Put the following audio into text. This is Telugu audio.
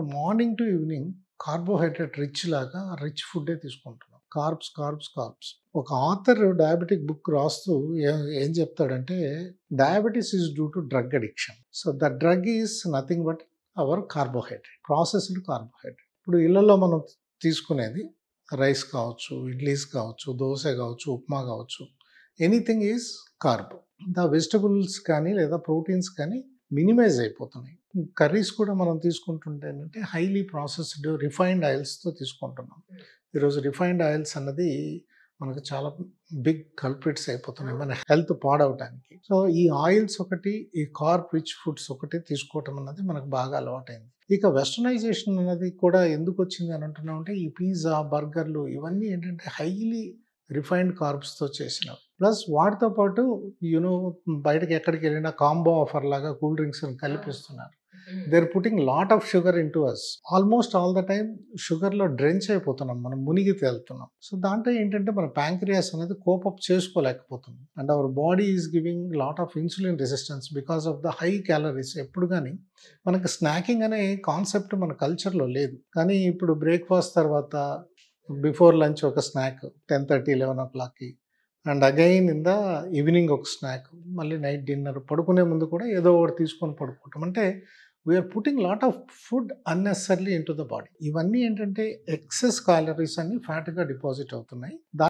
మనం morning to evening carbohydrate rich లాగా రిచ్ ఫుడ్డే తీసుకుంటున్నాం. Carbs, carbs, carbs. ఒక ఆథర్ డయాబెటిక్ బుక్ రాస్తూ ఏం చెప్తాడంటే, diabetes is due to drug addiction. So the drug is nothing but our carbohydrate, processed carbohydrate. ఇప్పుడు ఇళ్లలో మనం తీసుకునేది రైస్ కావచ్చు, ఇడ్లీస్ కావచ్చు, దోశ కావచ్చు, ఉప్మా కావచ్చు, anything is carb. The vegetables కానీ లేదా ప్రోటీన్స్ కానీ మినిమైజ్ అయిపోతున్నాయి. కర్రీస్ కూడా మనం తీసుకుంటుంటే ఏంటంటే హైలీ ప్రాసెస్డ్ రిఫైన్డ్ ఆయిల్స్తో తీసుకుంటున్నాం. ఈరోజు రిఫైన్డ్ ఆయిల్స్ అన్నది మనకు చాలా బిగ్ కల్ప్రిట్స్ అయిపోతున్నాయి మన హెల్త్ పాడవటానికి. సో ఈ ఆయిల్స్ ఒకటి, ఈ కార్బ్ రిచ్ ఫుడ్స్ ఒకటి తీసుకోవటం అన్నది మనకు బాగా అలవాటైంది. ఇక వెస్టర్నైజేషన్ అనేది కూడా ఎందుకు వచ్చింది అని అంటున్నాం అంటే, ఈ పిజ్జా, బర్గర్లు ఇవన్నీ ఏంటంటే హైలీ రిఫైన్డ్ కార్బ్స్తో చేసినవి. ప్లస్ వాటితో పాటు బయటకి ఎక్కడికి వెళ్ళినా కాంబో ఆఫర్ లాగా కూల్ డ్రింక్స్ కల్పిస్తున్నారు. They are putting lot of sugar in to us. Almost all the time షుగర్లో డ్రెంచ్ అయిపోతున్నాం, మనం మునిగి తేలుతున్నాం. సో దాంట్లో ఏంటంటే మన ప్యాంక్రియాస్ అనేది కోపప్ చేసుకోలేకపోతుంది. And our body is giving lot of insulin resistance because of the high calories. ఎప్పుడు కానీ మనకి స్నాకింగ్ అనే కాన్సెప్ట్ మన కల్చర్లో లేదు. కానీ ఇప్పుడు బ్రేక్ఫాస్ట్ తర్వాత బిఫోర్ లంచ్ ఒక snack 10:30, 11 and again in the evening ఒక స్నాక్, మళ్ళీ నైట్ డిన్నర్, పడుకునే ముందు కూడా ఏదో ఒకటి తీసుకొని పడుకోవటం. అంటే we are putting lot of food unnecessarily into the body. ఇవన్నీ ఏంటంటే ఎక్సెస్ క్యాలరీస్ అన్ని ఫ్యాట్గా డిపాజిట్ అవుతున్నాయి.